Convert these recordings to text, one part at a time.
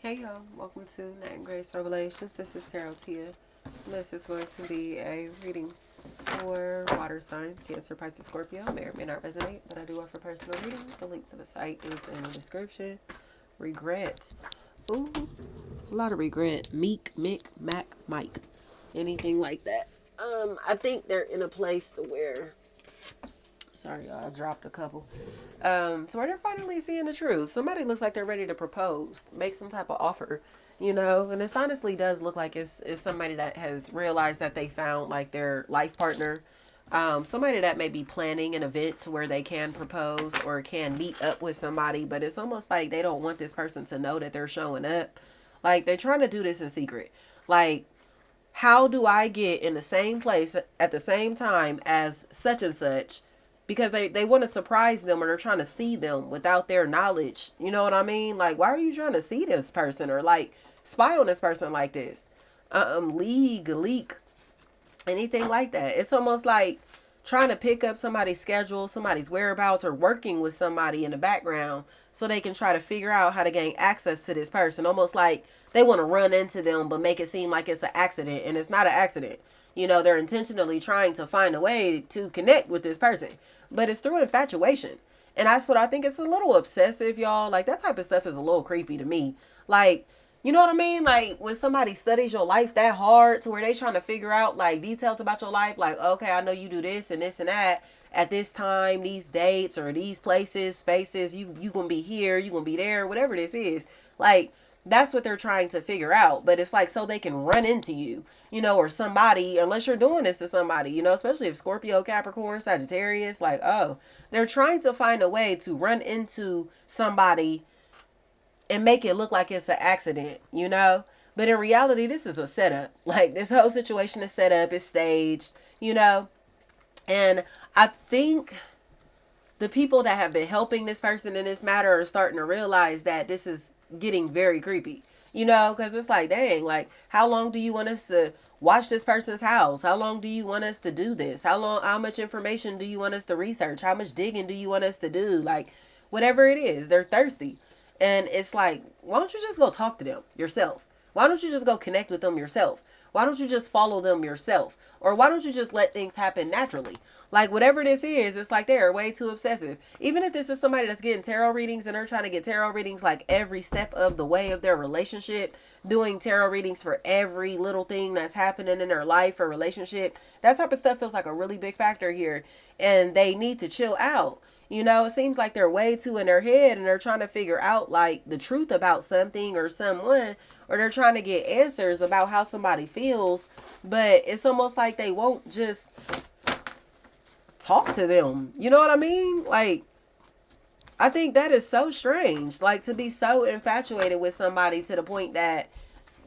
Hey y'all, welcome to Night and Grace Revelations. This is Tarot Tia. This is going to be a reading for water signs, Cancer, Pisces, Scorpio. May or may not resonate, but I do offer personal readings. The link to the site is in the description. Regret. Ooh, it's a lot of regret. Meek, Mick, Mac, Mike. Anything like that. I think they're in a place to where sorry, y'all, I dropped a couple. So where they're finally seeing the truth. Somebody looks like they're ready to propose, make some type of offer, and this honestly does look like it's somebody that has realized that they found like their life partner. Somebody that may be planning an event to where they can propose or can meet up with somebody, but it's almost like they don't want this person to know that they're showing up. Like they're trying to do this in secret. Like, how do I get in the same place at the same time as such and such, because they want to surprise them or they're trying to see them without their knowledge. You know what I mean? Like, why are you trying to see this person or like spy on this person like this? Leak, anything like that. It's almost like trying to pick up somebody's schedule, somebody's whereabouts, or working with somebody in the background so they can try to figure out how to gain access to this person. Almost like they want to run into them but make it seem like it's an accident, and it's not an accident. They're intentionally trying to find a way to connect with this person, but it's through infatuation. And that's what I think. It's a little obsessive, y'all. Like, that type of stuff is a little creepy to me. Like, you know what I mean? Like, when somebody studies your life that hard to where they trying to figure out like details about your life, like, okay, I know you do this and this and that at this time, these dates or these places, spaces, you gonna be here, you gonna be there, whatever this is. Like, that's what they're trying to figure out. But it's like so they can run into you, or somebody, unless you're doing this to somebody, especially if Scorpio, Capricorn, Sagittarius, like, oh, they're trying to find a way to run into somebody and make it look like it's an accident. But in reality, this is a setup. Like, this whole situation is set up, it's staged. And I think the people that have been helping this person in this matter are starting to realize that this is getting very creepy, because it's like, dang, like, how long do you want us to watch this person's house? How long do you want us to do this? How much information do you want us to research? How much digging do you want us to do? Like, whatever it is, they're thirsty. And it's like, why don't you just go talk to them yourself? Why don't you just go connect with them yourself? Why don't you just follow them yourself? Or why don't you just let things happen naturally? Like, whatever this is, it's like they're way too obsessive. Even if this is somebody that's getting tarot readings and they're trying to get tarot readings like every step of the way of their relationship, doing tarot readings for every little thing that's happening in their life or relationship, that type of stuff feels like a really big factor here. And they need to chill out. It seems like they're way too in their head and they're trying to figure out like the truth about something or someone, or they're trying to get answers about how somebody feels, but it's almost like they won't just talk to them. You know what I mean? Like, I think that is so strange. Like, to be so infatuated with somebody to the point that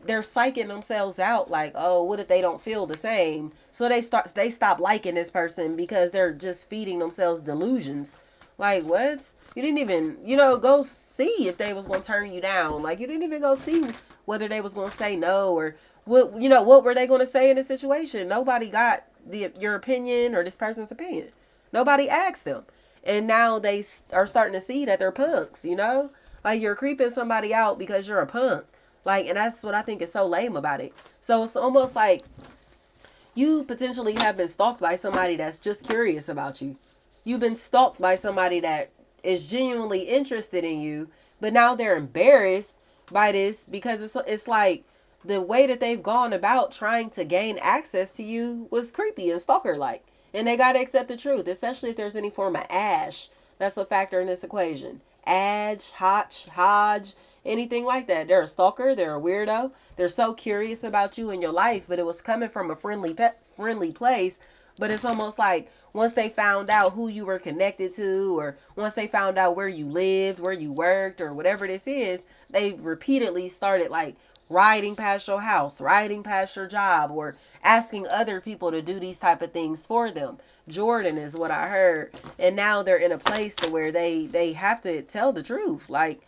they're psyching themselves out like, oh, what if they don't feel the same? So they stop liking this person because they're just feeding themselves delusions. Like, what? You didn't even, go see if they was going to turn you down. Like, you didn't even go see whether they was going to say no, or what were they going to say in this situation? Nobody got your opinion or this person's opinion. Nobody asked them. And now they are starting to see that they're punks. Like, you're creeping somebody out because you're a punk. Like, and that's what I think is so lame about it. So it's almost like you potentially have been stalked by somebody that's just curious about you. You've been stalked by somebody that is genuinely interested in you, but now they're embarrassed by this because it's like the way that they've gone about trying to gain access to you was creepy and stalker like. And they got to accept the truth, especially if there's any form of ash that's a factor in this equation. Adge, Hodge, anything like that. They're a stalker. They're a weirdo. They're so curious about you and your life, but it was coming from a friendly place. But it's almost like once they found out who you were connected to, or once they found out where you lived, where you worked, or whatever this is, they repeatedly started like riding past your house, riding past your job, or asking other people to do these type of things for them. Jordan is what I heard. And now they're in a place to where they have to tell the truth. Like,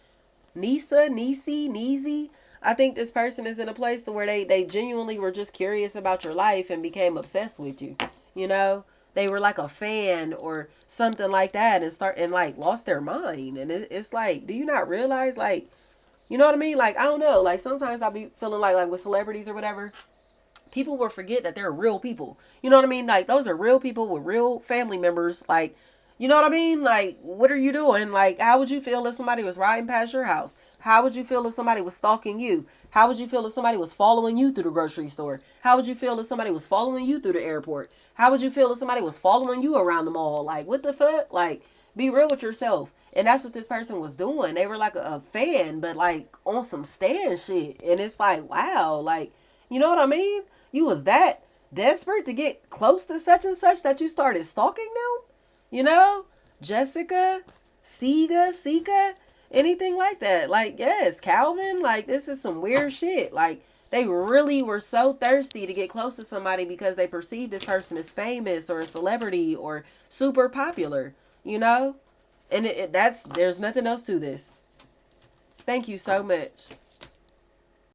Neezy. I think this person is in a place to where they genuinely were just curious about your life and became obsessed with you. They were like a fan or something like that, and like lost their mind. And it's like, do you not realize, like, You know what I mean? Like, I don't know. Like, sometimes I'll be feeling like with celebrities or whatever, people will forget that they're real people. You know what I mean? Like, those are real people with real family members. Like, you know what I mean? Like, what are you doing? Like, how would you feel if somebody was riding past your house? How would you feel if somebody was stalking you? How would you feel if somebody was following you through the grocery store? How would you feel if somebody was following you through the airport? How would you feel if somebody was following you around the mall? Like, what the fuck? Like, be real with yourself. And that's what this person was doing. They were like a fan, but like on some stand shit. And it's like, wow, like, you know what I mean? You was that desperate to get close to such and such that you started stalking them? You know? Jessica, Sika, anything like that. Like, yes, Calvin, like, this is some weird shit. Like, they really were so thirsty to get close to somebody because they perceived this person as famous or a celebrity or super popular, you know? And that's, there's nothing else to this. Thank you so much.